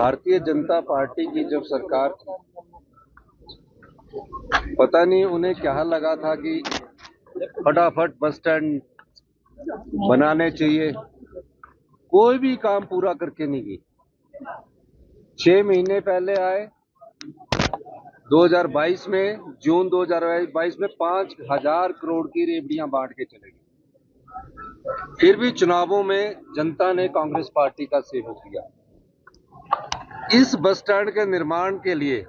Bharatiya Janata party की जब सरकार थी, पता नहीं उन्हें क्या लगा था कि फटाफट बस स्टैंड बनाने चाहिए, कोई भी काम पूरा करके नहीं गई। 6 महीने पहले आए 2022 में, जून 2022 में 5,000 करोड़ की रेवड़ियां बांट के चले गए। फिर भी चुनावों में जनता ने कांग्रेस पार्टी का सहयोग किया। इस बस स्टैंड के निर्माण के लिए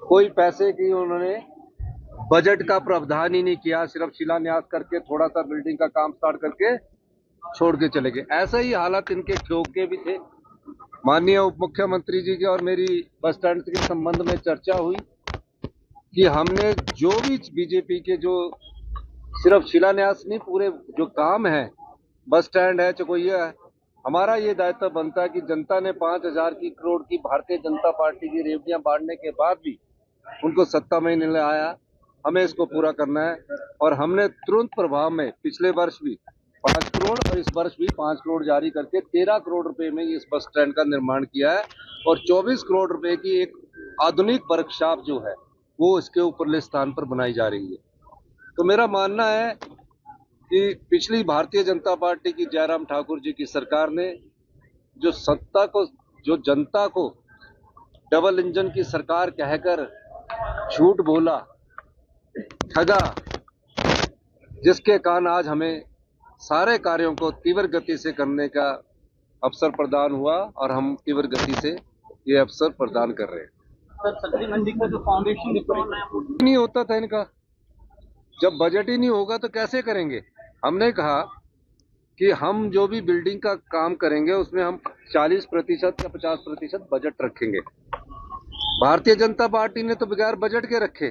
कोई पैसे की उन्होंने बजट का प्रावधान ही नहीं किया, सिर्फ शिलान्यास करके थोड़ा सा बिल्डिंग का काम स्टार्ट करके छोड़ के चले गए। ऐसा ही हालत इनके ठोक के भी थे। माननीय उप मुख्यमंत्री जी की और मेरी बस स्टैंड के संबंध में चर्चा हुई कि हमने जो भी बीजेपी के जो सिर्फ शिलान्यास नहीं, पूरे जो काम है, बस स्टैंड है, चकोइया है, हमारा ये दायित्व बनता है कि जनता ने 5,000 करोड़ की भारतीय जनता पार्टी की रेवड़ियां बांटने के बाद भी उनको सत्ता में नहीं आया, हमें इसको पूरा करना है। और हमने तुरंत प्रभाव में पिछले वर्ष भी 5 करोड़ और इस वर्ष भी 5 करोड़ जारी करके 13 करोड़ रुपए में इस बस स्टैंड का निर्माण किया है और 24 करोड़ रुपए की एक आधुनिक वर्कशॉप जो है वो इसके ऊपरले स्थान पर बनाई जा रही है। तो मेरा मानना है कि पिछली भारतीय जनता पार्टी की जयराम ठाकुर जी की सरकार ने जो सत्ता को, जो जनता को डबल इंजन की सरकार कहकर झूठ बोला, ठगा, जिसके कारण आज हमें सारे कार्यों को तीव्र गति से करने का अवसर प्रदान हुआ और हम तीव्र गति से ये अवसर प्रदान कर रहे हैं। सर, सब्जी मंडी का जो फाउंडेशन नहीं होता था इनका, जब बजट ही नहीं होगा तो कैसे करेंगे। हमने कहा कि हम जो भी बिल्डिंग का काम करेंगे उसमें हम 40% या 50% बजट रखेंगे। भारतीय जनता पार्टी ने तो बगैर बजट के रखे,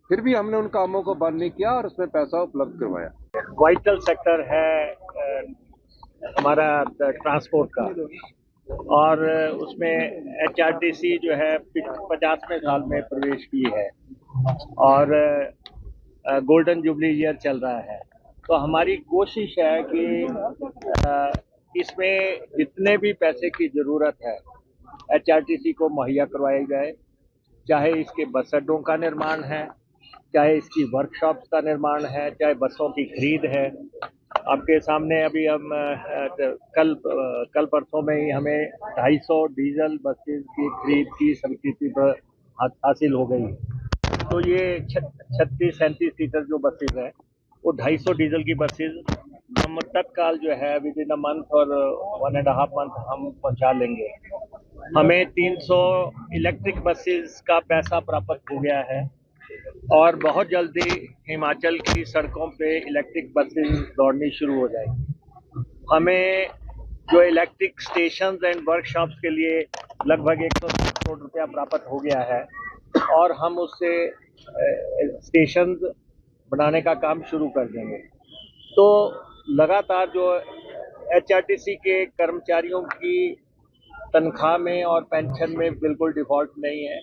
फिर भी हमने उन कामों को बंद नहीं किया और उसमें पैसा उपलब्ध करवाया। वाइटल सेक्टर है हमारा ट्रांसपोर्ट का, और उसमें HRTC जो है 50वें साल में प्रवेश की है और गोल्डन जुबली ईयर चल रहा है। तो हमारी कोशिश है कि इसमें जितने भी पैसे की ज़रूरत है HRTC को मुहैया करवाई जाए, चाहे इसके बस अड्डों का निर्माण है, चाहे इसकी वर्कशॉप्स का निर्माण है, चाहे बसों की खरीद है। आपके सामने अभी हम कल परसों में ही हमें 250 डीजल बसेस की खरीद की स्वीकृति पर हासिल हो गई। तो ये 36-37 सीटर जो बसेस हैं वो 250 डीजल की बसेस हम तत्काल जो है विद इन अ मंथ और 1.5 मंथ हम पहुंचा लेंगे। हमें 300 इलेक्ट्रिक बसेस का पैसा प्राप्त हो गया है और बहुत जल्दी हिमाचल की सड़कों पे इलेक्ट्रिक बसेस दौड़नी शुरू हो जाएगी। हमें जो इलेक्ट्रिक स्टेशंस एंड वर्कशॉप्स के लिए लगभग 100 करोड़ रुपया प्राप्त हो गया है और हम उससे स्टेशंस बनाने का काम शुरू कर देंगे। तो लगातार जो HRTC के कर्मचारियों की तनख्वाह में और पेंशन में बिल्कुल डिफॉल्ट नहीं है।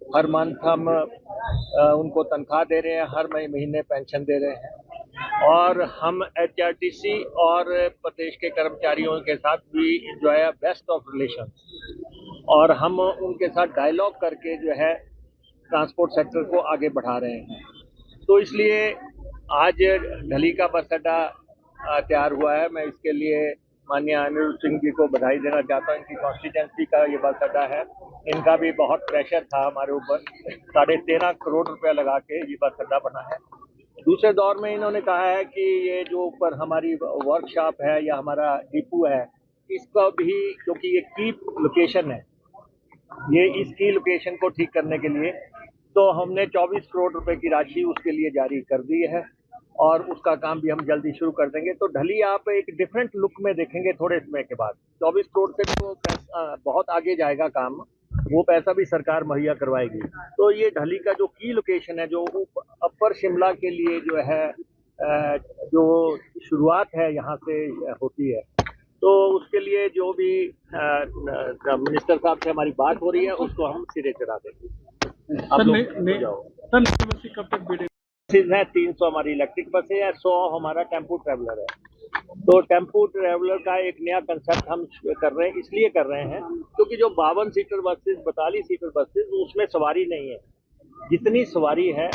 हर मंथ हम उनको तनख्वाह दे रहे हैं, हर महीने पेंशन दे रहे हैं और हम HRTC और प्रदेश के कर्मचारियों के साथ भी एंजॉय बेस्ट ऑफ रिलेशन और हम उनके साथ डायलॉग करके जो है ट्रांसपोर्ट सेक्टर को आगे बढ़ा रहे हैं। तो इसलिए आज ढली का बस अड्डा तैयार हुआ है। मैं इसके लिए माननीय अनिरुद्ध सिंह जी को बधाई देना चाहता हूं। इनकी कॉन्स्टिट्यूंसी का ये बस अड्डा है, इनका भी बहुत प्रेशर था हमारे ऊपर। 13.5 करोड़ रुपया लगा के ये बस अड्डा बना है। दूसरे दौर में इन्होंने कहा है कि ये जो ऊपर हमारी वर्कशॉप है या हमारा डिपो है, इसका भी, क्योंकि ये की लोकेशन है, ये इस की लोकेशन को ठीक करने के लिए तो हमने 24 करोड़ रुपए की राशि उसके लिए जारी कर दी है और उसका काम भी हम जल्दी शुरू कर देंगे। तो ढली आप एक डिफरेंट लुक में देखेंगे थोड़े समय के बाद। 24 करोड़ से तो बहुत आगे जाएगा काम, वो पैसा भी सरकार मुहैया करवाएगी। तो ये ढली का जो की लोकेशन है, जो अपर शिमला के लिए जो है, जो शुरुआत है यहाँ से होती है, तो उसके लिए जो भी मिनिस्टर साहब से हमारी बात हो रही है उसको हम सिरे चढ़ा देंगे। आप लोग कब तक है? 300 हमारी इलेक्ट्रिक बसें है, 100 हमारा टेम्पो ट्रैवलर है। तो टेम्पो ट्रैवलर का एक नया कंसेप्ट हम कर रहे हैं, इसलिए कर रहे हैं क्योंकि जो 52 सीटर बसेस, 42 सीटर बसेस, उसमें सवारी नहीं है। जितनी सवारी है,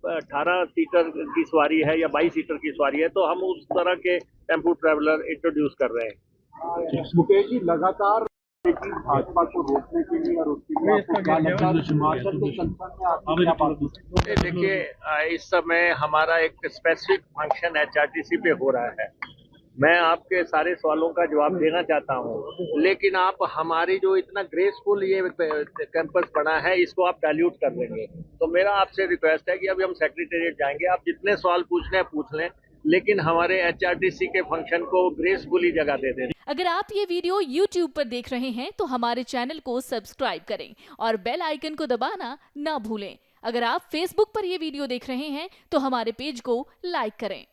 18 सीटर की सवारी है या 22 सीटर की सवारी है, तो हम उस तरह के टेम्पो ट्रैवलर इंट्रोड्यूस कर रहे हैं। मुकेश जी, लगातार भाजपा को रोकने के लिए और उसके लिए आपको क्या लगता है हिमाचल के कंसर्न में आपकी क्या बात है? देखिए, इस समय हमारा एक स्पेसिफिक फंक्शन एचआरटीसी पे हो रहा है। मैं आपके सारे सवालों का जवाब देना चाहता हूं, लेकिन आप हमारी जो इतना ग्रेसफुल ये कैंपस बना है, इसको आप डाइल्यूट कर देंगे। तो मेरा आपसे रिक्वेस्ट है कि अभी हम सेक्रेटेरिएट जाएंगे, आप जितने सवाल पूछने हैं पूछ लें, लेकिन हमारे एचआरटीसी के फंक्शन को ग्रेसफुली जगह दे दें। अगर आप ये वीडियो YouTube पर देख रहे हैं तो हमारे चैनल को सब्सक्राइब करें और बेल आइकन को दबाना ना भूलें। अगर आप Facebook पर ये वीडियो देख रहे हैं तो हमारे पेज को लाइक करें।